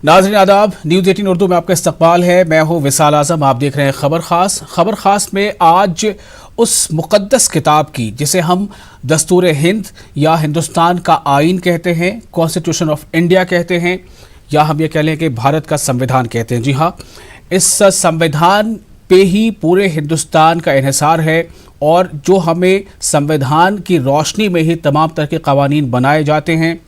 नाज़रीन आदाब, न्यूज़ 18 उर्दू में आपका इस्तकबाल है। मैं हूँ विसाल आज़म। आप देख रहे हैं खबर खास। खबर खास में आज उस मुक़द्दस किताब की जिसे हम दस्तूर हिंद या हिंदुस्तान का आइन कहते हैं, कॉन्स्टिट्यूशन ऑफ इंडिया कहते हैं, या हम ये कह लें कि भारत का संविधान कहते हैं। जी हाँ, इस संविधान पे ही पूरे हिंदुस्तान का इन्हिसार है और जो हमें संविधान की रोशनी में ही तमाम तरह के क़वानीन बनाए जाते हैं।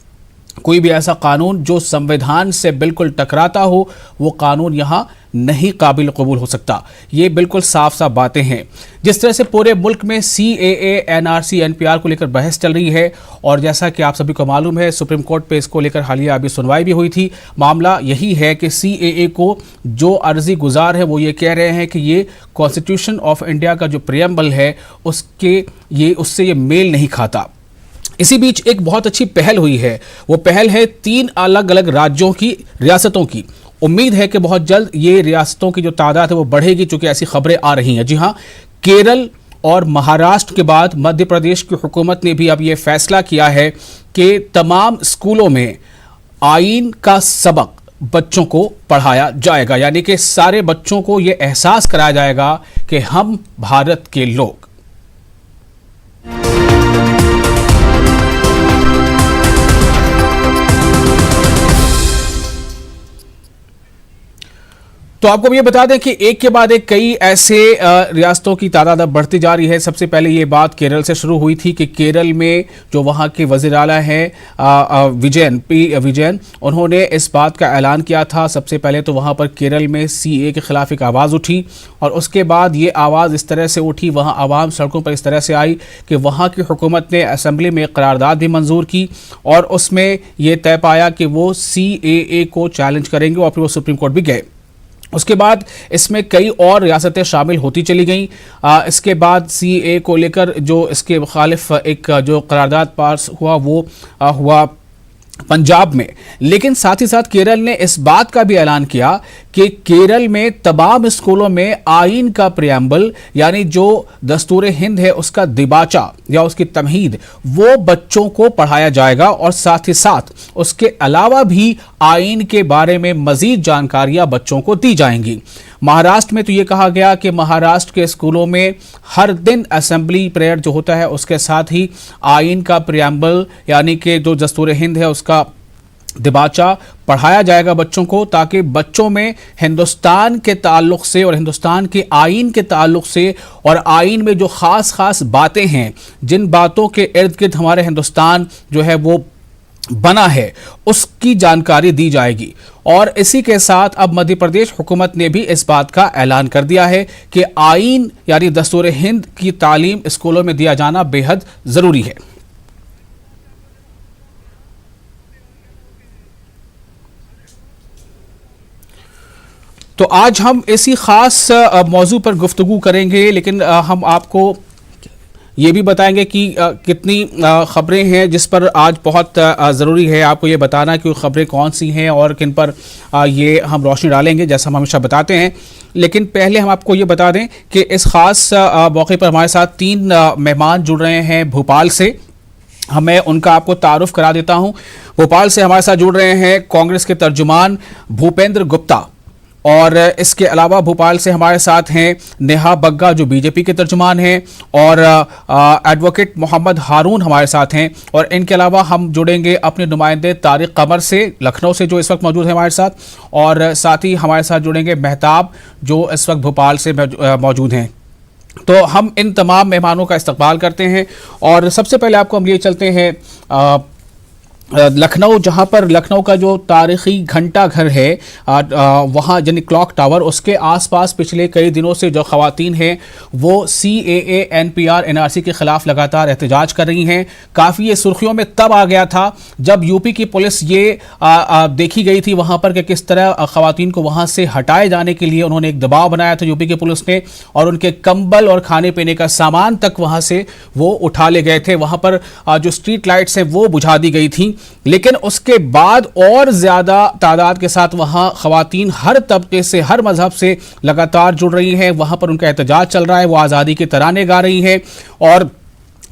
कोई भी ऐसा कानून जो संविधान से बिल्कुल टकराता हो वो कानून यहाँ नहीं काबिल कबूल हो सकता। ये बिल्कुल साफ साफ बातें हैं। जिस तरह से पूरे मुल्क में CAA, NRC, NPR को लेकर बहस चल रही है और जैसा कि आप सभी को मालूम है सुप्रीम कोर्ट पे इसको लेकर हालिया अभी सुनवाई भी हुई थी। मामला यही है कि CAA को जो अर्जी गुजार है वो ये कह रहे हैं कि ये कॉन्स्टिट्यूशन ऑफ इंडिया का जो प्रियम्बल है उससे ये मेल नहीं खाता। इसी बीच एक बहुत अच्छी पहल हुई है। वो पहल है 3 अलग अलग राज्यों की, रियासतों की। उम्मीद है कि बहुत जल्द ये रियासतों की जो तादाद है वो बढ़ेगी, चूंकि ऐसी खबरें आ रही हैं। जी हाँ, केरल और महाराष्ट्र के बाद मध्य प्रदेश की हुकूमत ने भी अब ये फैसला किया है कि तमाम स्कूलों में आइन का सबक बच्चों को पढ़ाया जाएगा, यानी कि सारे बच्चों को ये एहसास कराया जाएगा कि हम भारत के लोग। तो आपको ये बता दें कि एक के बाद एक कई ऐसे रियासतों की तादाद अब बढ़ती जा रही है। सबसे पहले ये बात केरल से शुरू हुई थी कि केरल में जो वहाँ के वज़ीर आला हैं विजयन, उन्होंने इस बात का ऐलान किया था। सबसे पहले तो वहाँ पर केरल में CAA के ख़िलाफ़ एक आवाज़ उठी और उसके बाद ये आवाज़ इस तरह से उठी, वहाँ आवाम सड़कों पर इस तरह से आई कि वहाँ की हुकूमत ने असम्बली में करारदाद भी मंजूर की और उसमें ये तय पाया कि वो CAA को चैलेंज करेंगे और फिर वो सुप्रीम कोर्ट भी गए। उसके बाद इसमें कई और रियासतें शामिल होती चली गईं। इसके बाद CAA को लेकर जो इसके मुखालिफ एक जो करारदाद पास हुआ वो हुआ पंजाब में। लेकिन साथ ही साथ केरल ने इस बात का भी ऐलान किया कि केरल में तमाम स्कूलों में आइन का प्रियम्बल यानी जो दस्तूर हिंद है उसका दिबाचा या उसकी तमहीद वो बच्चों को पढ़ाया जाएगा और साथ ही साथ उसके अलावा भी आइन के बारे में मजीद जानकारियां बच्चों को दी जाएंगी। महाराष्ट्र में तो ये कहा गया कि महाराष्ट्र के स्कूलों में हर दिन असेंबली प्रेयर जो होता है उसके साथ ही आइन का प्रियम्बल यानी कि जो दस्तूर हिंद है उसका दिबाचा पढ़ाया जाएगा बच्चों को, ताकि बच्चों में हिंदुस्तान के ताल्लुक से और हिंदुस्तान के आइन के ताल्लुक से और आइन में जो ख़ास ख़ास बातें हैं, जिन बातों के इर्द गिर्द हमारे हिंदुस्तान जो है वो बना है, उसकी जानकारी दी जाएगी। और इसी के साथ अब मध्य प्रदेश हुकूमत ने भी इस बात का ऐलान कर दिया है कि आइन यानी दस्तूर हिंद की तालीम स्कूलों में दिया जाना बेहद ज़रूरी है। तो आज हम इसी ख़ास मौजू पर गुफ्तगू करेंगे, लेकिन हम आपको ये भी बताएंगे कि कितनी ख़बरें हैं जिस पर आज बहुत ज़रूरी है आपको ये बताना कि वो ख़बरें कौन सी हैं और किन पर ये हम रोशनी डालेंगे, जैसा हम हमेशा बताते हैं। लेकिन पहले हम आपको ये बता दें कि इस ख़ास मौके पर हमारे साथ 3 मेहमान जुड़ रहे हैं भोपाल से। मैं उनका आपको तारुफ करा देता हूँ। भोपाल से हमारे साथ जुड़ रहे हैं कांग्रेस के तर्जुमान भूपेंद्र गुप्ता, और इसके अलावा भोपाल से हमारे साथ हैं नेहा बग्गा जो BJP के तर्जुमान हैं, और एडवोकेट मोहम्मद हारून हमारे साथ हैं। और इनके अलावा हम जुड़ेंगे अपने नुमाइंदे तारिक कमर से लखनऊ से जो इस वक्त मौजूद है हमारे साथ, और साथ ही हमारे साथ जुड़ेंगे मेहताब जो इस वक्त भोपाल से मौजूद हैं। तो हम इन तमाम मेहमानों का इस्तकबाल करते हैं और सबसे पहले आपको हम लिए चलते हैं लखनऊ, जहां पर लखनऊ का जो तारीखी घंटा घर है वहाँ यानी क्लॉक टावर, उसके आसपास पिछले कई दिनों से जो ख़वातीन हैं वो CAA, NPR, NRC के ख़िलाफ़ लगातार एहतजाज कर रही हैं। काफ़ी ये सुर्खियों में तब आ गया था जब यूपी की पुलिस ये देखी गई थी वहाँ पर कि किस तरह ख़वातीन को वहाँ से हटाए जाने के लिए उन्होंने एक दबाव बनाया था यूपी की पुलिस ने, और उनके कंबल और खाने पीने का सामान तक वहाँ से वो उठा ले गए थे। वहाँ पर जो स्ट्रीट लाइट्स हैं वो बुझा दी गई थी। लेकिन उसके बाद और ज्यादा तादाद के साथ वहां खवातीन हर तबके से, हर मजहब से लगातार जुड़ रही हैं। वहां पर उनका एहतजाज चल रहा है, वो आज़ादी के तराने गा रही हैं और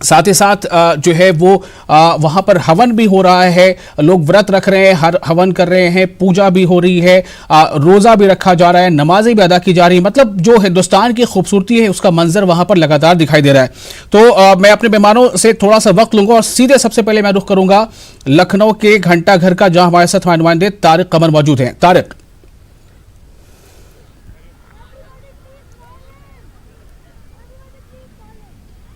साथ ही साथ जो है वो वहां पर हवन भी हो रहा है, लोग व्रत रख रहे हैं, हर हवन कर रहे हैं, पूजा भी हो रही है, रोजा भी रखा जा रहा है, नमाजें भी अदा की जा रही है। मतलब जो हिंदुस्तान की खूबसूरती है उसका मंजर वहां पर लगातार दिखाई दे रहा है। तो मैं अपने मेहमानों से थोड़ा सा वक्त लूंगा और सीधे सबसे पहले मैं रुख करूंगा लखनऊ के घंटा घर का, जहां हमारे साथ नुमाइंदे तारिक कमर मौजूद हैं। तारिक,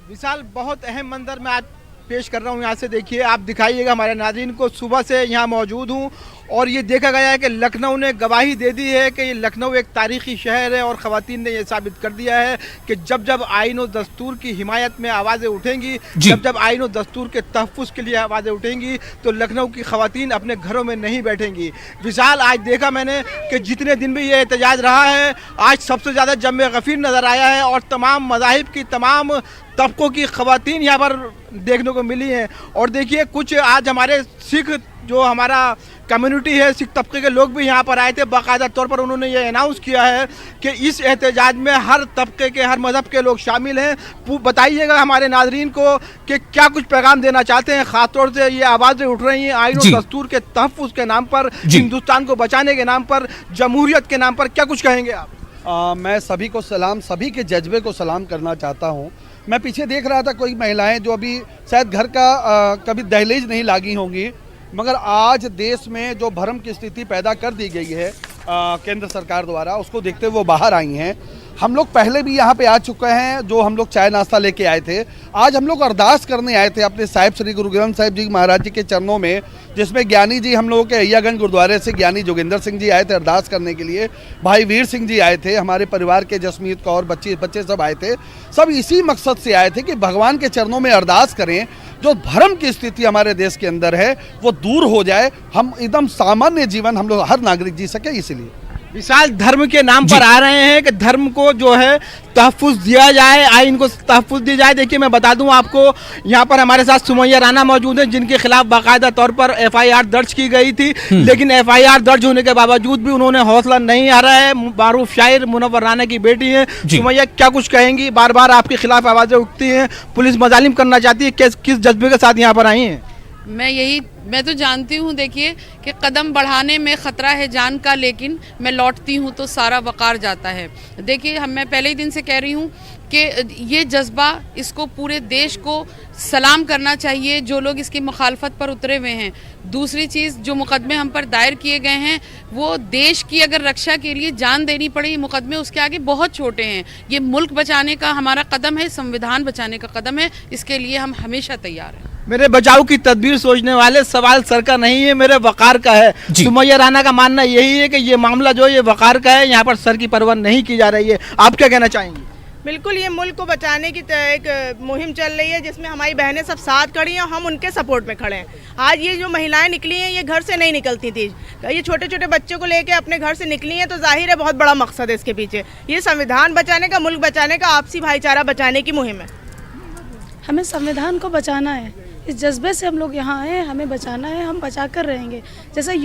विशाल, बहुत अहम मंजर मैं आज पेश कर रहा हूँ। यहाँ से देखिए, आप दिखाइएगा हमारे नाज़रीन को। सुबह से यहाँ मौजूद हूँ और ये देखा गया है कि लखनऊ ने गवाही दे दी है कि ये लखनऊ एक तारीखी शहर है और ख़वातीन ने ये साबित कर दिया है कि जब जब आईन और दस्तूर की हिमायत में आवाज़ें उठेंगी, जब जब आईन और दस्तूर के तहफ़्फ़ुज़ के लिए आवाज़ें उठेंगी, तो लखनऊ की ख़वातीन अपने घरों में नहीं बैठेंगी। विशाल, आज देखा मैंने कि जितने दिन भी ये एहतजाज रहा है, आज सबसे ज़्यादा जम गफ़ीर नज़र आया है और तमाम मज़ाहिब की, तमाम तबकों की ख़वातीन यहाँ पर देखने को मिली हैं। और देखिए, कुछ आज हमारे सिख, जो हमारा कम्युनिटी है, सिख तबके के लोग भी यहाँ पर आए थे। बाकायदा तौर पर उन्होंने ये अनाउंस किया है कि इस एहतजाज में हर तबके के, हर मज़हब के लोग शामिल हैं। बताइएगा हमारे नाज़रीन को कि क्या कुछ पैगाम देना चाहते हैं। ख़ासतौर से ये आवाज़ें उठ रही हैं आईन और दस्तूर के तहफ़्फ़ुज़ के नाम पर, हिंदुस्तान को बचाने के नाम पर, जमहूरियत के नाम पर, क्या कुछ कहेंगे आप? मैं सभी को सलाम, सभी के जज्बे को सलाम करना चाहता हूँ। मैं पीछे देख रहा था कोई महिलाएं जो अभी शायद घर का कभी दहलीज नहीं लागी होंगी, मगर आज देश में जो भ्रम की स्थिति पैदा कर दी गई है केंद्र सरकार द्वारा, उसको देखते हुए वो बाहर आई हैं। हम लोग पहले भी यहाँ पे आ चुके हैं, जो हम लोग चाय नाश्ता लेके आए थे। आज हम लोग अरदास करने आए थे अपने साहिब श्री गुरु ग्रंथ साहिब जी महाराज जी के चरणों में, जिसमें ज्ञानी जी, हम लोगों के अय्यागंज गुरुद्वारे से ज्ञानी जोगिंदर सिंह जी आए थे अरदास करने के लिए, भाई वीर सिंह जी आए थे, हमारे परिवार के जसमीत कौर बच्चे सब आए थे। सब इसी मकसद से आए थे कि भगवान के चरणों में अरदास करें, जो भ्रम की स्थिति हमारे देश के अंदर है वो दूर हो जाए, हम एकदम सामान्य जीवन हम लोग हर नागरिक जी सके। इसलिए विशाल, धर्म के नाम पर आ रहे हैं कि धर्म को जो है तहफ़्फ़ुज़ दिया जाए, आइन को तहफ़्फ़ुज़ दी जाए। देखिए, मैं बता दूं आपको, यहाँ पर हमारे साथ सुमैया राना मौजूद हैं, जिनके खिलाफ बाकायदा तौर पर FIR दर्ज की गई थी, लेकिन FIR दर्ज होने के बावजूद भी उन्होंने हौसला नहीं हारा है। मारूफ शायर मुनव्वर राना की बेटी है। सुमैया, क्या कुछ कहेंगी? बार बार आपके खिलाफ आवाज़ें उठती हैं, पुलिस मजालिम करना चाहती है, किस जज्बे के साथ यहाँ पर आई हैं? मैं तो जानती हूँ, देखिए, कि कदम बढ़ाने में ख़तरा है जान का, लेकिन मैं लौटती हूँ तो सारा वक़ार जाता है। देखिए, मैं पहले ही दिन से कह रही हूँ कि ये जज्बा, इसको पूरे देश को सलाम करना चाहिए जो लोग इसकी मुखालफत पर उतरे हुए हैं। दूसरी चीज़, जो मुकदमे हम पर दायर किए गए हैं, वो देश की अगर रक्षा के लिए जान देनी पड़े, ये मुकदमे उसके आगे बहुत छोटे हैं। ये मुल्क बचाने का हमारा कदम है, संविधान बचाने का कदम है, इसके लिए हम हमेशा तैयार हैं। मेरे बचाव की तदबीर सोचने वाले, सवाल सर का नहीं है, मेरे वकार का है। सुमैया राना का मानना यही है कि ये मामला जो है ये वकार का है, यहाँ पर सर की परवाह नहीं की जा रही है। आप क्या कहना चाहेंगी? बिल्कुल, ये मुल्क को बचाने की एक मुहिम चल रही है, जिसमें हमारी बहनें सब साथ खड़ी हैं और हम उनके सपोर्ट में खड़े हैं। आज ये जो महिलाएं निकली हैं, ये घर से नहीं निकलती थी, ये छोटे छोटे बच्चों को लेके अपने घर से निकली हैं, तो जाहिर है बहुत बड़ा मकसद है इसके पीछे। ये संविधान बचाने का, मुल्क बचाने का, आपसी भाईचारा बचाने की मुहिम है। हमें संविधान को बचाना है, इस जज्बे से हम लोग यहाँ आए हैं, हमें बचाना है, हम बचा कर रहेंगे। जैसे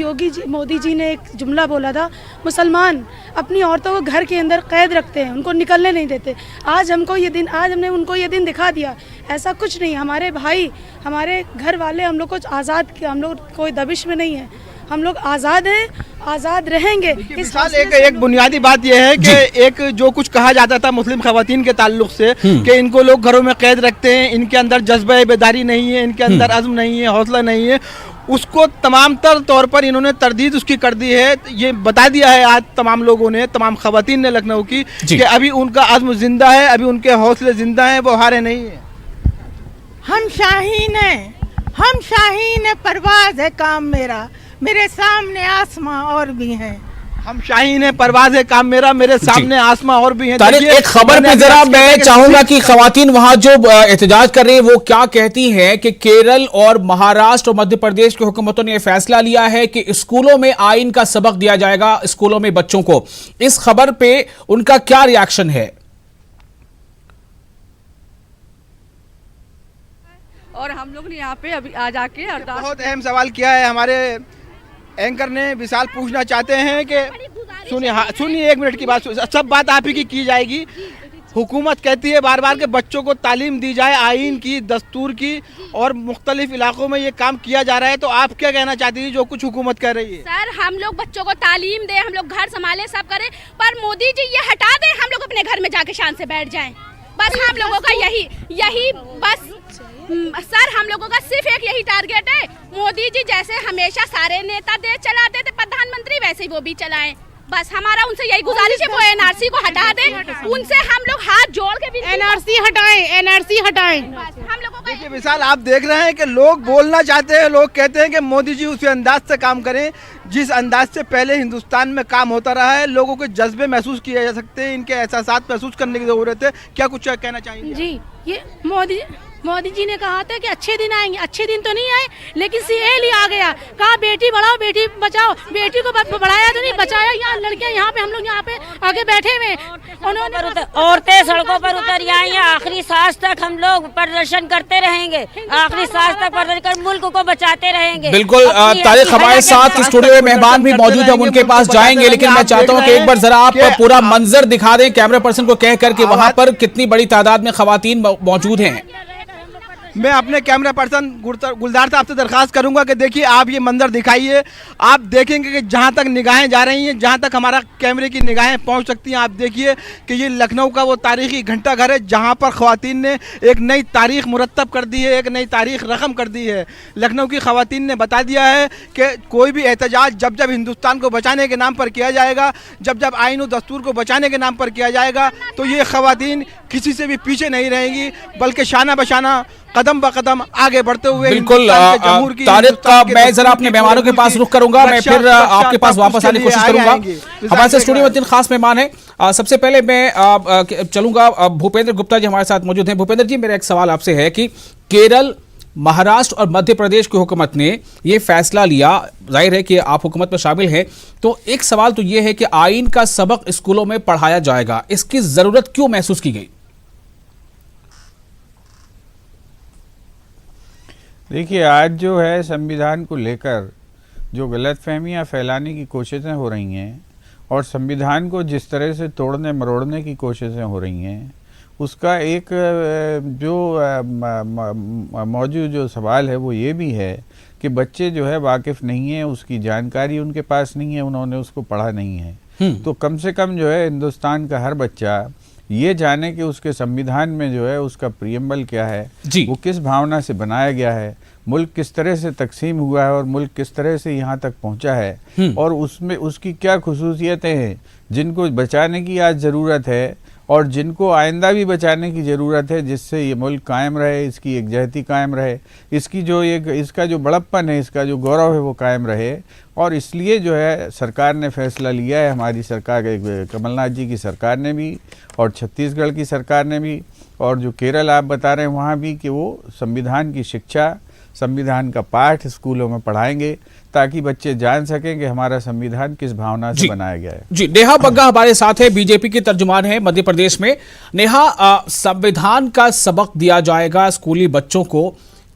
मोदी जी ने एक जुमला बोला था, मुसलमान अपनी औरतों को घर के अंदर कैद रखते हैं, उनको निकलने नहीं देते। आज हमने उनको ये दिन दिखा दिया। ऐसा कुछ नहीं, हमारे भाई, हमारे घर वाले हम लोग को आज़ाद किया, हम लोग कोई दबिश में नहीं है, हम लोग आज़ाद हैं, आज़ाद रहेंगे। एक बुनियादी बात यह है कि एक जो कुछ कहा जाता था मुस्लिम खवातीन के ताल्लुक से कि इनको लोग घरों में कैद रखते हैं, इनके अंदर जज्बा बेदारी नहीं है, इनके अंदर अज़्म नहीं है, हौसला नहीं है, उसको तमाम तौर पर इन्होंने तरदीद उसकी कर दी है। ये बता दिया है आज तमाम लोगों ने, तमाम खवातीन ने लखनऊ की, कि अभी उनका अज़्म जिंदा है, अभी उनके हौसले जिंदा हैं, वो हारे नहीं है। हम शाहीन है, परवाज़ है काम मेरा, मेरे सामने आसमां और भी हैं। हम शाहीन है, परवाज़ है काम मेरा, मेरे सामने आसमां और भी हैं। एक खबर पे जरा मैं चाहूंगा कि खवातीन वहां जो एहतजाज कर रही हैं वो क्या कहती हैं कि केरल और महाराष्ट्र और मध्य प्रदेश की हुकूमतों ने यह फैसला लिया है कि स्कूलों में आइन का सबक दिया जाएगा, स्कूलों में बच्चों को। इस खबर पे उनका क्या रिएक्शन है? और हम लोग ने यहाँ पे अभी आज आके अरदास, बहुत अहम सवाल किया है हमारे एंकर ने। विशाल, पूछना चाहते हैं कि सुनिए एक मिनट की बात, सब बात आप ही की जाएगी। हुकूमत कहती है बार बार कि बच्चों को तालीम दी जाए, आइन की, दस्तूर की, और मुख्तलिफ इलाकों में ये काम किया जा रहा है। तो आप क्या कहना चाहती हैं जो कुछ हुकूमत कह रही है? सर, हम लोग बच्चों को तालीम दें, हम लोग घर संभालें, सब करें, पर मोदी जी ये हटा दें, हम लोग अपने घर में जाके शान से बैठ जाएं। बस हम लोगों का यही बस सर, हम लोगों का सिर्फ एक यही टारगेट है, मोदी जी जैसे हमेशा सारे नेता देश चलाते थे प्रधानमंत्री, वैसे ही वो भी चलाएं। बस हमारा उनसे यही गुजारिश है, वो एनआरसी को हटा दें, उनसे हम लोग हाथ जोड़ के एनआरसी हटाएं। हम लोगों का देखिए विशाल, आप देख रहे हैं कि लोग बोलना चाहते हैं, लोग कहते हैं कि मोदी जी उसी अंदाज से काम करें जिस अंदाज से पहले हिंदुस्तान में काम होता रहा है। लोगों के जज्बे महसूस किए जा सकते हैं, इनके एहसास महसूस करने की जरूरत है। क्या कुछ कहना चाहेंगे? जी, ये मोदी जी ने कहा था कि अच्छे दिन आएंगे, अच्छे दिन तो नहीं आए, लेकिन सीए आ गया, कहा बेटी बढ़ाओ बेटी बचाओ, बेटी को बढ़ाया तो नहीं बचाया। यहाँ लड़कियाँ, यहाँ पे हम लोग यहाँ पे आगे बैठे हुए, उन्होंने औरतें सड़कों पर उतर आई हैं। आखिरी सांस तक हम लोग प्रदर्शन करते रहेंगे, आखिरी सांस तक प्रदर्शन कर मुल्क को बचाते रहेंगे। बिल्कुल, तारिक हमारे साथ स्टूडियो में मेहमान भी मौजूद है, हम उनके पास जाएंगे, लेकिन मैं चाहता हूँ कि एक बार जरा आप पूरा मंजर दिखा दें कैमरा पर्सन को कह करके वहां पर कितनी बड़ी तादाद में खवातीन मौजूद हैं। मैं अपने कैमरा पर्सन गुलजार साहब से दरखास्त करूंगा कि देखिए आप ये मंजर दिखाइए। आप देखेंगे कि जहां तक निगाहें जा रही हैं, जहां तक हमारा कैमरे की निगाहें पहुंच सकती हैं, आप देखिए कि ये लखनऊ का वो तारीखी घंटा घर है जहां पर ख्वातीन ने एक नई तारीख मुरतब कर दी है, एक नई तारीख रकम कर दी है। लखनऊ की ख्वातीन ने बता दिया है कि कोई भी एहतजाज जब जब हिंदुस्तान को बचाने के नाम पर किया जाएगा, जब जब आइन और दस्तूर को बचाने के नाम पर किया जाएगा, तो ये ख्वातीन किसी से भी पीछे नहीं रहेंगी, बल्कि शाना बशाना कदम ब कदम आगे बढ़ते हुए। बिल्कुल तारिक, मैं जरा अपने मेहमानों के पास रुख करूंगा, मैं फिर आपके पास वापस आने की कोशिश करूंगा। हमारे साथ स्टूडियो में 3 खास मेहमान हैं। सबसे पहले मैं चलूंगा, भूपेंद्र गुप्ता जी हमारे साथ मौजूद हैं। भूपेंद्र जी, मेरा एक सवाल आपसे है कि केरल, महाराष्ट्र और मध्य प्रदेश की हुकूमत ने ये फैसला लिया, जाहिर है कि आप हुकूमत में शामिल हैं, तो एक सवाल तो ये है कि आइन का सबक स्कूलों में पढ़ाया जाएगा, इसकी जरूरत क्यों महसूस की गई? देखिए, आज जो है संविधान को लेकर जो गलतफहमियां फैलाने की कोशिशें हो रही हैं और संविधान को जिस तरह से तोड़ने मरोड़ने की कोशिशें हो रही हैं, उसका एक जो मौजूद जो सवाल है वो ये भी है कि बच्चे जो है वाकिफ़ नहीं है, उसकी जानकारी उनके पास नहीं है, उन्होंने उसको पढ़ा नहीं है। तो कम से कम जो है हिंदुस्तान का हर बच्चा ये जाने कि उसके संविधान में जो है उसका प्रियम्बल क्या है, वो किस भावना से बनाया गया है, मुल्क किस तरह से तकसीम हुआ है और मुल्क किस तरह से यहाँ तक पहुँचा है, और उसमें उसकी क्या खुसूसियतें हैं जिनको बचाने की आज ज़रूरत है और जिनको आइंदा भी बचाने की ज़रूरत है, जिससे ये मुल्क कायम रहे, इसकी एकजहती कायम रहे, इसका जो बड़प्पन है, इसका जो गौरव है वो कायम रहे। और इसलिए जो है सरकार ने फैसला लिया है, हमारी सरकार, कमलनाथ जी की सरकार ने भी और छत्तीसगढ़ की सरकार ने भी, और जो केरल आप बता रहे हैं वहाँ भी, कि वो संविधान की शिक्षा, संविधान का पाठ स्कूलों में पढ़ाएंगे ताकि बच्चे जान सकें कि हमारा संविधान किस भावना से बनाया गया है। जी, नेहा बग्गा हमारे साथ है, बीजेपी की तर्जुमान है मध्य प्रदेश में। नेहा, संविधान का सबक दिया जाएगा स्कूली बच्चों को,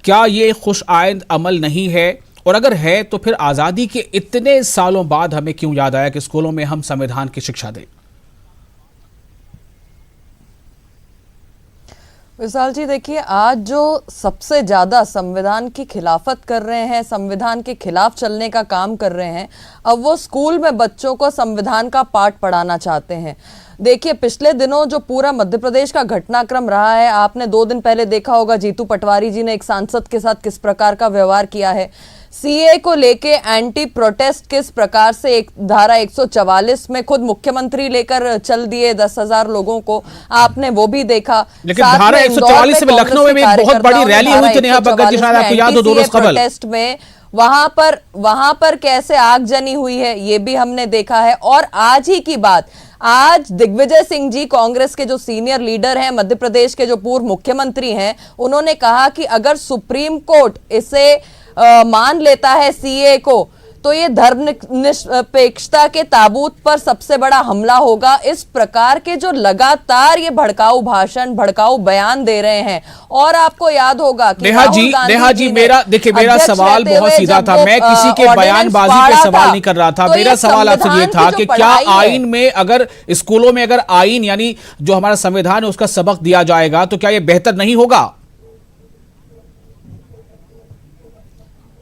क्या ये खुश आइंद अमल नहीं है? और अगर है तो फिर आज़ादी के इतने सालों बाद हमें क्यों याद आया कि स्कूलों में हम संविधान की शिक्षा दें? विशाल जी, देखिए, आज जो सबसे ज़्यादा संविधान की खिलाफत कर रहे हैं, संविधान के खिलाफ चलने का काम कर रहे हैं, अब वो स्कूल में बच्चों को संविधान का पाठ पढ़ाना चाहते हैं। देखिए, पिछले दिनों जो पूरा मध्य प्रदेश का घटनाक्रम रहा है, आपने 2 दिन पहले देखा होगा जीतू पटवारी जी ने एक सांसद के साथ किस प्रकार का व्यवहार किया है, सीए को लेके एंटी प्रोटेस्ट किस प्रकार से एक धारा 144 में खुद मुख्यमंत्री लेकर चल दिए 10,000 लोगों को, आपने वो भी देखा। लेकिन धारा 144 में लखनऊ में भी एक बहुत बड़ी रैली हुई थी, नेहा बग्गा जी, शायद आपको याद हो, दोनों प्रोटेस्ट में वहां पर कैसे आगजनी हुई है ये भी हमने देखा है। और आज ही की बात, आज दिग्विजय सिंह जी, कांग्रेस के जो सीनियर लीडर हैं, मध्य प्रदेश के जो पूर्व मुख्यमंत्री हैं, उन्होंने कहा कि अगर सुप्रीम कोर्ट इसे मान लेता है सीए को, तो ये धर्मनिरपेक्षता के ताबूत पर सबसे बड़ा हमला होगा। इस प्रकार के जो लगातार ये भड़काऊ भाषण, भड़काऊ बयान दे रहे हैं, और आपको याद होगा कि नेहा जी मेरा सवाल बहुत सीधा था, मैं किसी के बयानबाजी पे सवाल नहीं कर रहा था। मेरा सवाल आपसे ये था कि क्या आइन में, अगर स्कूलों में अगर आइन यानी जो हमारा संविधान है उसका सबक दिया जाएगा तो क्या ये बेहतर नहीं होगा?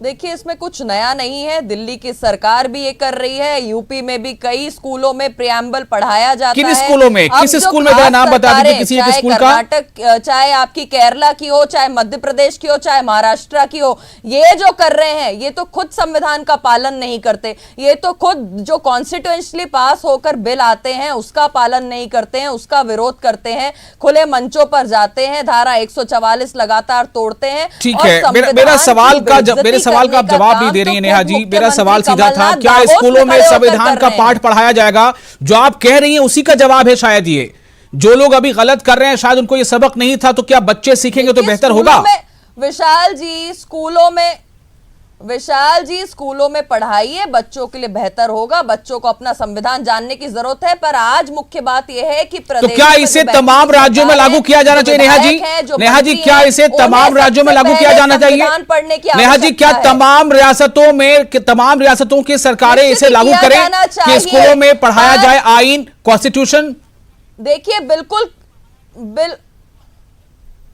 देखिए, इसमें कुछ नया नहीं है, दिल्ली की सरकार भी ये कर रही है, यूपी में भी कई स्कूलों में प्रियम्बल पढ़ाया जाता है। किन स्कूलों में, किस स्कूल में, नाम बता दीजिए किसी एक स्कूल का। कर्नाटक, चाहे आपकी केरला की हो, चाहे मध्य प्रदेश की हो, चाहे महाराष्ट्र की हो, ये जो कर रहे हैं ये तो खुद संविधान का पालन नहीं करते। ये तो खुद जो कॉन्स्टिट्यूशनली पास होकर बिल आते हैं उसका पालन नहीं करते हैं, उसका विरोध करते हैं, खुले मंचों पर जाते हैं, धारा 144 लगातार तोड़ते हैं। ठीक है, मेरा सवाल का आप जवाब नहीं दे रही है नेहा जी। मेरा सवाल सीधा था, क्या स्कूलों में संविधान का पाठ पढ़ाया जाएगा? जो आप कह रही हैं उसी का जवाब है शायद ये। जो लोग अभी गलत कर रहे हैं शायद उनको ये सबक नहीं था, तो क्या बच्चे सीखेंगे तो बेहतर होगा? विशाल जी स्कूलों में पढ़ाइए, बच्चों के लिए बेहतर होगा, बच्चों को अपना संविधान जानने की जरूरत है। पर आज मुख्य बात यह है कि तो क्या इसे तमाम राज्यों में लागू किया जाना चाहिए नेहा जी? नेहा जी, क्या इसे तमाम राज्यों में लागू किया जाना चाहिए? नेहा जी, क्या तमाम रियासतों की सरकारें इसे लागू करें कि स्कूलों में पढ़ाया जाए आइन, कॉन्स्टिट्यूशन? देखिए, बिल्कुल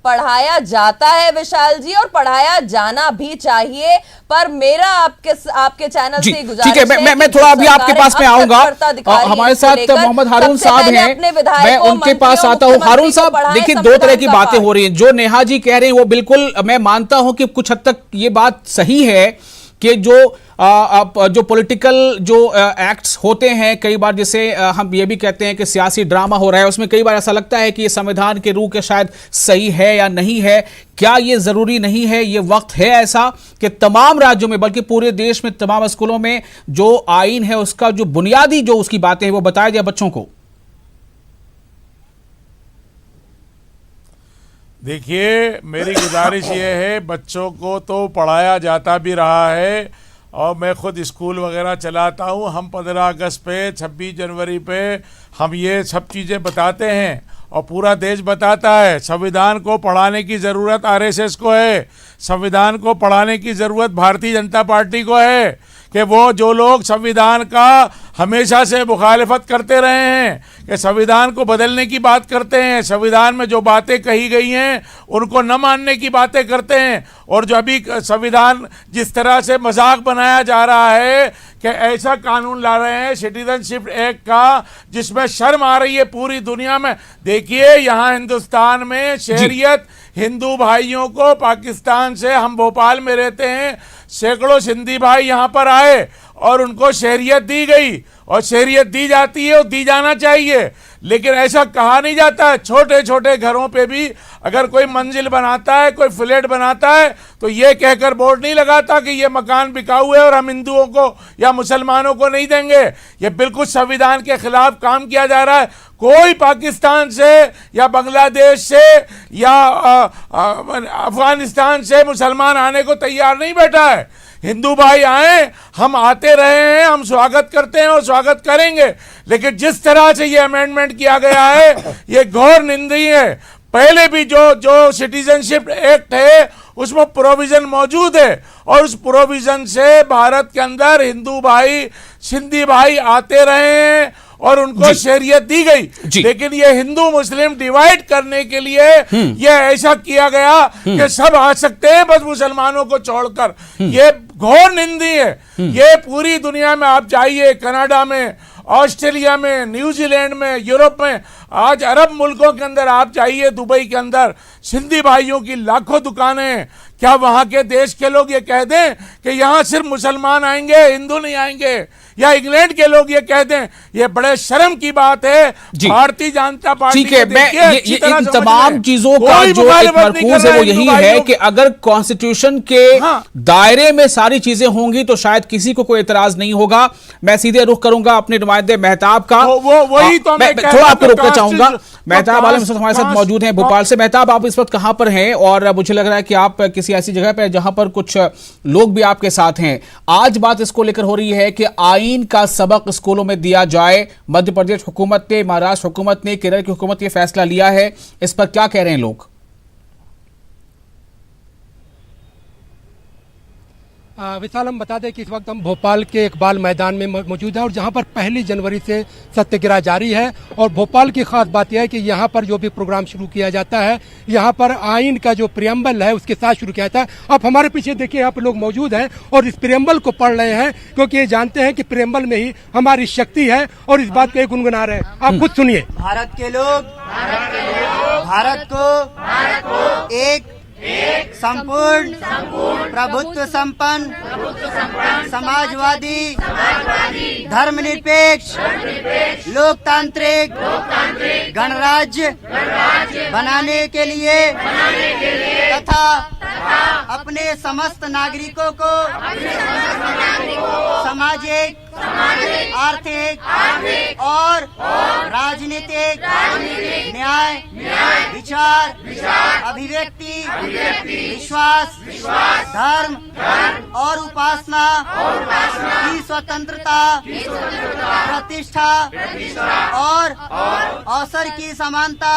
पढ़ाया जाता है विशाल जी, और पढ़ाया जाना भी चाहिए। पर मेरा आपके चैनल से गुजारिश है, मैं थोड़ा अभी आपके पास में आऊंगा। हमारे साथ मोहम्मद हारून साहब हैं, मैं उनके पास आता हूं। हारून साहब, देखिए, दो तरह की बातें हो रही हैं। जो नेहा जी कह रहे हैं वो बिल्कुल मैं मानता हूं कि कुछ हद तक ये बात सही है कि जो पॉलिटिकल जो एक्ट्स होते हैं, कई बार जैसे हम ये भी कहते हैं कि सियासी ड्रामा हो रहा है, उसमें कई बार ऐसा लगता है कि ये संविधान के रूह के शायद सही है या नहीं है। क्या ये जरूरी नहीं है, ये वक्त है ऐसा कि तमाम राज्यों में, बल्कि पूरे देश में तमाम स्कूलों में जो आइन है उसका जो बुनियादी जो उसकी बातें हैं वो बताया जाए बच्चों को? देखिए, मेरी गुजारिश ये है, बच्चों को तो पढ़ाया जाता भी रहा है, और मैं खुद स्कूल वगैरह चलाता हूँ। हम 15 अगस्त पे, 26 जनवरी पे हम ये सब चीज़ें बताते हैं और पूरा देश बताता है। संविधान को पढ़ाने की ज़रूरत आरएसएस को है, संविधान को पढ़ाने की ज़रूरत भारतीय जनता पार्टी को है, कि वो जो लोग संविधान का हमेशा से मुखालिफत करते रहे हैं, कि संविधान को बदलने की बात करते हैं, संविधान में जो बातें कही गई हैं उनको न मानने की बातें करते हैं, और जो अभी संविधान जिस तरह से मजाक बनाया जा रहा है कि ऐसा कानून ला रहे हैं सिटीजनशिप एक्ट का जिसमें शर्म आ रही है पूरी दुनिया में। देखिए, यहाँ हिंदुस्तान में शहरियत हिंदू भाइयों को, पाकिस्तान से, हम भोपाल में रहते हैं, सैकड़ों सिंधी भाई यहाँ पर आए और उनको शहरियत दी गई, और शहरियत दी जाती है और दी जाना चाहिए। लेकिन ऐसा कहा नहीं जाता है, छोटे छोटे घरों पे भी अगर कोई मंजिल बनाता है, कोई फ्लैट बनाता है, तो ये कहकर बोर्ड नहीं लगाता कि ये मकान बिकाऊ है और हम हिंदुओं को या मुसलमानों को नहीं देंगे। ये बिल्कुल संविधान के खिलाफ काम किया जा रहा है। कोई पाकिस्तान से या बांग्लादेश से या अफगानिस्तान से मुसलमान आने को तैयार नहीं बैठा है। हिंदू भाई आए, हम आते रहे हैं, हम स्वागत करते हैं और स्वागत करेंगे, लेकिन जिस तरह से ये अमेंडमेंट किया गया है ये घोर निंदनीय है। पहले भी जो सिटीजनशिप एक्ट है उसमें प्रोविजन मौजूद है, और उस प्रोविजन से भारत के अंदर हिंदू भाई, सिंधी भाई आते रहे हैं और उनको शहरियत दी गई। लेकिन ये हिंदू मुस्लिम डिवाइड करने के लिए ये ऐसा किया गया कि सब आ सकते हैं बस मुसलमानों को छोड़कर। ये घोर निंदनीय है। ये पूरी दुनिया में आप जाइए, कनाडा में, ऑस्ट्रेलिया में, न्यूजीलैंड में, यूरोप में, आज अरब मुल्कों के अंदर आप जाइए, दुबई के अंदर सिंधी भाइयों की लाखों दुकानें हैं। क्या वहां के देश के लोग ये कह दें कि यहाँ सिर्फ मुसलमान आएंगे, हिंदू नहीं आएंगे? या इंग्लैंड के लोग ये कह दें? ये बड़े शर्म की बात है। भारतीय जनता पार्टी, ठीक है, मैं इन तमाम चीजों का जो एक मरकूज है वो यही है कि अगर कॉन्स्टिट्यूशन के दायरे में सारी चीजें होंगी तो शायद किसी को कोई एतराज नहीं होगा। मैं सीधे रुख करूंगा अपने नुमाइंदे मेहताब का। वही तो मैं थोड़ा आपको रोकना चाहूंगा। मेहताब आलम हमारे साथ मौजूद हैं भोपाल से। मेहताब, आप इस वक्त कहां पर हैं? और मुझे लग रहा है कि आप किसी ऐसी जगह पे जहां पर कुछ लोग भी आपके साथ हैं। आज बात इसको लेकर हो रही है कि आईन का सबक स्कूलों में दिया जाए। मध्य प्रदेश हुकूमत ने, महाराष्ट्र हुकूमत ने, केरल की हुकूमत ने फैसला लिया है, इस पर क्या कह रहे हैं लोग? विशाल, हम बता दें कि इस वक्त हम भोपाल के इकबाल मैदान में मौजूद हैं और जहां पर 1 जनवरी से सत्याग्रह जारी है। और भोपाल की खास बात यह है कि यहां पर जो भी प्रोग्राम शुरू किया जाता है, यहां पर आइन का जो प्रियम्बल है उसके साथ शुरू किया जाता है। आप हमारे पीछे देखिए, यहाँ पर लोग मौजूद हैं और इस प्रियम्बल को पढ़ रहे हैं, क्योंकि ये जानते हैं कि प्रियम्बल में ही हमारी शक्ति है और इस बात को गुनगुना रहे हैं। आप खुद सुनिए। भारत के लोग भारत को एक संपूर्ण प्रभुत्व संपन्न समाजवादी धर्मनिरपेक्ष लोकतांत्रिक गणराज्य बनाने के लिए तथा अपने समस्त नागरिकों को सामाजिक, आर्थिक और राजनीतिक न्याय, विचार, अभिव्यक्ति, विश्वास, धर्म और उपासना की स्वतंत्रता, प्रतिष्ठा और अवसर की समानता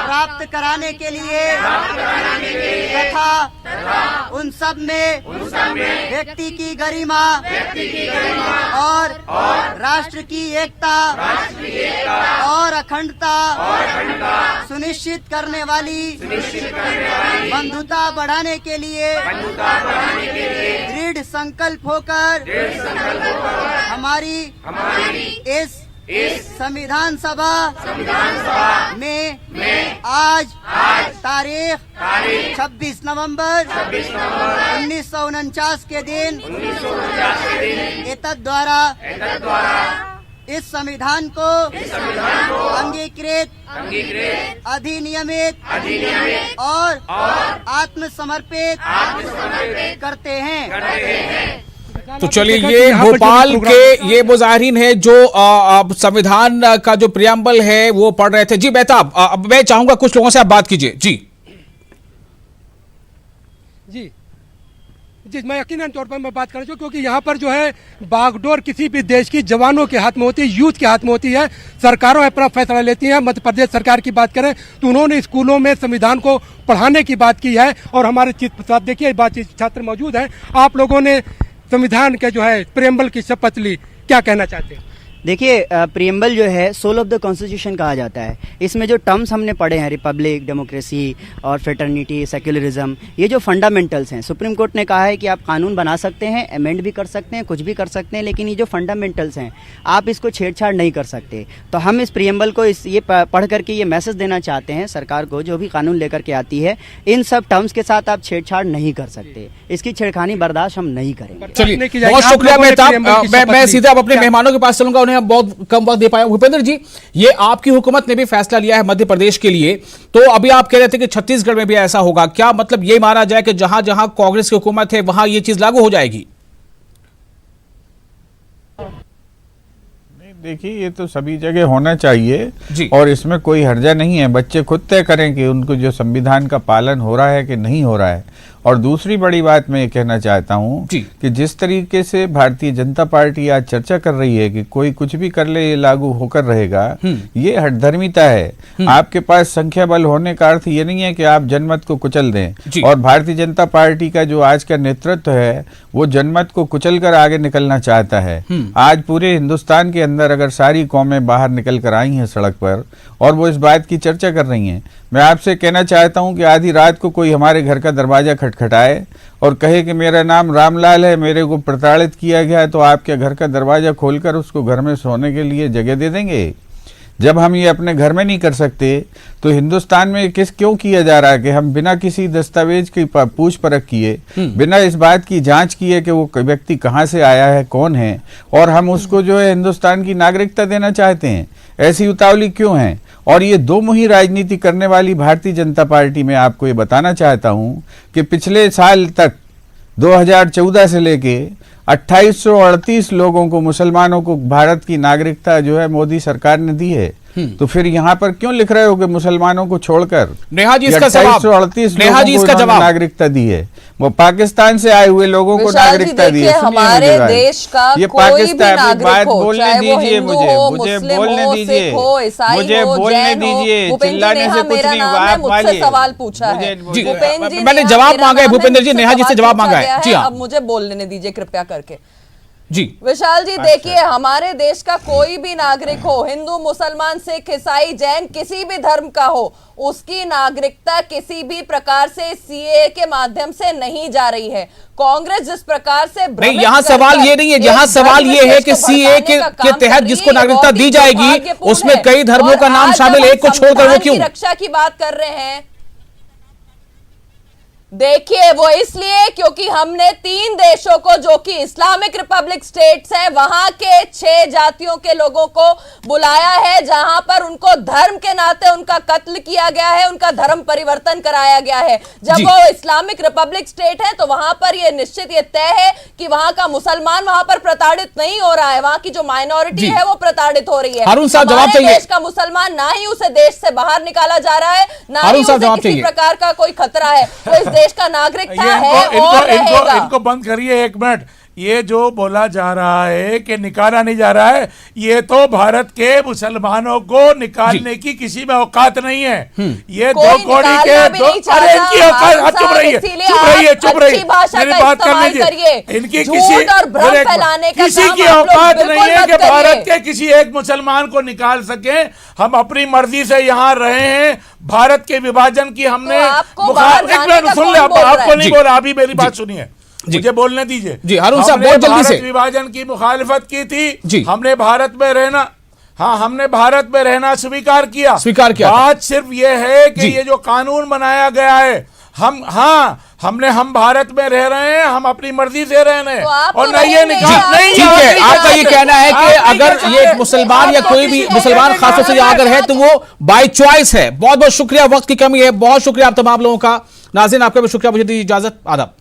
प्राप्त कराने के लिए तथा उन सब में व्यक्ति की गरिमा और राष्ट्र की एकता और अखंडता सुनिश्चित करने वाली बंधुता बढ़ाने के लिए दृढ़ संकल्प होकर हमारी इस संविधान सभा में आज तारीख 26 नवंबर 1949 के दिन एतद द्वारा इस संविधान को अंगीकृत, अधिनियमित और आत्मसमर्पित करते हैं। तो चलिए, ये भोपाल के ये मुजाहिरीन है जो संविधान का जो प्रियम्बल है वो पढ़ रहे थे। जी बेहताब, अब मैं चाहूंगा कुछ लोगों से आप बात कीजिए। जी जी जी, मैं यकीनन तौर पर मैं बात कर रहा हूँ, क्योंकि यहाँ पर जो है बागडोर किसी भी देश की जवानों के हाथ में होती है, यूथ के हाथ में होती है। सरकारों अपना फैसला लेती हैं। मध्य प्रदेश सरकार की बात करें तो उन्होंने स्कूलों में संविधान को पढ़ाने की बात की है और हमारे साथ देखिए बातचीत छात्र मौजूद हैं। आप लोगों ने संविधान के जो है प्रियम्बल की शपथ ली, क्या कहना चाहते हैं? देखिए, प्रियम्बल जो है सोल ऑफ द कॉन्स्टिट्यूशन कहा जाता है। इसमें जो टर्म्स हमने पढ़े हैं, रिपब्लिक, डेमोक्रेसी और फ्रेटर्निटी, सेक्युलरिज्म, ये जो फंडामेंटल्स हैं, सुप्रीम कोर्ट ने कहा है कि आप कानून बना सकते हैं, अमेंड भी कर सकते हैं, कुछ भी कर सकते हैं, लेकिन ये जो फंडामेंटल्स हैं आप इसको छेड़छाड़ नहीं कर सकते। तो हम इस प्रियम्बल को ये पढ़ करके ये मैसेज देना चाहते हैं सरकार को, जो भी कानून लेकर के आती है, इन सब टर्म्स के साथ आप छेड़छाड़ नहीं कर सकते। इसकी छेड़खानी बर्दाश्त हम नहीं करेंगे। चलिए, बहुत शुक्रिया मेहताब। मैं सीधा अपने मेहमानों के पास चलूंगा, उन्हें बहुत कम वक्त दे पाया। भूपेंद्र जी, ये आपकी हुकूमत ने भी फैसला लिया है मध्य प्रदेश के लिए, तो अभी आप कह रहे थे कि छत्तीसगढ़ में भी ऐसा होगा, क्या मतलब ये माना जाए कि जहां जहां कांग्रेस की हुकूमत है वहां ये चीज लागू हो जाएगी? देखिए, ये तो सभी जगह होना चाहिए और इसमें कोई हर्जा नहीं है। बच्चे खुद तय करें कि उनको जो संविधान का पालन हो रहा है कि नहीं हो रहा है। और दूसरी बड़ी बात मैं ये कहना चाहता हूँ कि जिस तरीके से भारतीय जनता पार्टी आज चर्चा कर रही है कि कोई कुछ भी कर ले ये लागू होकर रहेगा, ये हठधर्मिता है। आपके पास संख्या बल होने का अर्थ ये नहीं है कि आप जनमत को कुचल दें। और भारतीय जनता पार्टी का जो आज का नेतृत्व है वो जनमत को कुचल कर आगे निकलना चाहता है। आज पूरे हिंदुस्तान के अंदर अगर सारी कौमें बाहर निकल कर आई हैं सड़क पर और वो इस बात की चर्चा कर रही हैं, मैं आपसे कहना चाहता हूं कि आधी रात को कोई हमारे घर का दरवाजा खटखटाए और कहे कि मेरा नाम रामलाल है, मेरे को प्रताड़ित किया गया है, तो आपके घर का दरवाजा खोलकर उसको घर में सोने के लिए जगह दे देंगे? जब हम ये अपने घर में नहीं कर सकते तो हिंदुस्तान में क्यों किया जा रहा है कि हम बिना किसी दस्तावेज की पूछ परख किए, बिना इस बात की जांच किए कि वो व्यक्ति कहाँ से आया है, कौन है, और हम उसको जो है हिंदुस्तान की नागरिकता देना चाहते हैं? ऐसी उतावली क्यों है? और ये दो मुही राजनीति करने वाली भारतीय जनता पार्टी में आपको ये बताना चाहता हूं कि पिछले साल तक 2014 से लेके 2838 लोगों को, मुसलमानों को भारत की नागरिकता जो है मोदी सरकार ने दी है। तो फिर यहाँ पर क्यों लिख रहे हो कि मुसलमानों को छोड़कर? नेहा जी इसका जवाब, 2838 नेहा जी इसका जवाब, नागरिकता दी है, वो पाकिस्तान से आए हुए लोगों को नागरिकता दी है। हमारे देश का ये कोई भी पाकिस्तान, बात नागरिक हो, बोलने चाहे वो दीजिए, हिंदू मुझे हो, मुझे मुस्लिम बोलने हो, दीजिए, सिख हो, ईसाई मुझे हो, बोलने जैन हो। दीजिए, भूपेंद्र जी, चिल्लाने नेहा से कुछ मेरा नहीं नाम होगा, है, आप मुझसे मानिए। सवाल पूछा है। जी, भूपेंद्र जी, मैंने नेहा जवाब मेरा मांगा है, नाम है, भूपेंद्र जी, मुझसे नेहा जी से सवाल जवाब पूछा मांगा है। गया जी हाँ। अब मुझे बोलने दीजिए कृपया करके। जी विशाल जी देखिए, हमारे देश का कोई भी नागरिक हो, हिंदू, मुसलमान, सिख, ईसाई, जैन, किसी भी धर्म का हो, उसकी नागरिकता किसी भी प्रकार से सीए के माध्यम से नहीं जा रही है। कांग्रेस जिस प्रकार से नहीं, यहाँ सवाल ये नहीं है, यहाँ सवाल ये है कि सीए के तहत जिसको नागरिकता दी जाएगी उसमें कई धर्मों का नाम शामिल है, एक को छोड़कर वो क्यों? रक्षा की बात कर रहे हैं, देखिए वो इसलिए क्योंकि हमने 3 देशों को, जो कि इस्लामिक रिपब्लिक स्टेट्स हैं, वहां के 6 जातियों के लोगों को बुलाया है, जहां पर उनको धर्म के नाते उनका कत्ल किया गया है, उनका धर्म परिवर्तन कराया गया है। जब वो इस्लामिक रिपब्लिक स्टेट है तो वहां पर ये निश्चित ये तय है कि वहां का मुसलमान वहां पर प्रताड़ित नहीं हो रहा है, वहां की जो माइनॉरिटी है वो प्रताड़ित हो रही है। हारून साहब जवाब चाहिए। देश का मुसलमान ना ही उसे देश से बाहर निकाला जा रहा है, ना ही उसे किसी प्रकार का कोई खतरा है, वो इस देश का नागरिकता है और रहेगा। इनको बंद करिए एक मिनट। ये जो बोला जा रहा है कि निकाला नहीं जा रहा है, ये तो भारत के मुसलमानों को निकालने की किसी में औकात नहीं है। ये 2 कौड़ी के दो, अरे इनकी औकात, चुप रहिए, चुप रहिए, मेरी बात कर लीजिए। इनकी किसी की औकात नहीं है कि भारत के किसी एक मुसलमान को निकाल सके। हम अपनी मर्जी से यहाँ रहे हैं, भारत के विभाजन की हमने सुन ले, आपको नहीं बोला, अभी मेरी बात सुनिए, मुझे बोलने दीजिए। जी हारून साहब बहुत जल्दी से। विभाजन की मुखालिफत की थी, हमने भारत में रहना, हाँ हमने भारत में रहना स्वीकार किया। बात सिर्फ ये है कि ये जो कानून बनाया गया है, हम भारत में रह रहे हैं, हम अपनी मर्जी से रह रहे हैं, और नहीं ये निकाल नहीं। ठीक है, आपका ये कहना है कि अगर ये मुसलमान या कोई भी मुसलमान खासतौर से अगर है तो वो बाय चॉइस है। बहुत बहुत शुक्रिया, वक्त की कमी है, बहुत शुक्रिया आप तमाम लोगों का। नाज़रीन आपका भी शुक्रिया, मुझे दी इजाजत, आदाब।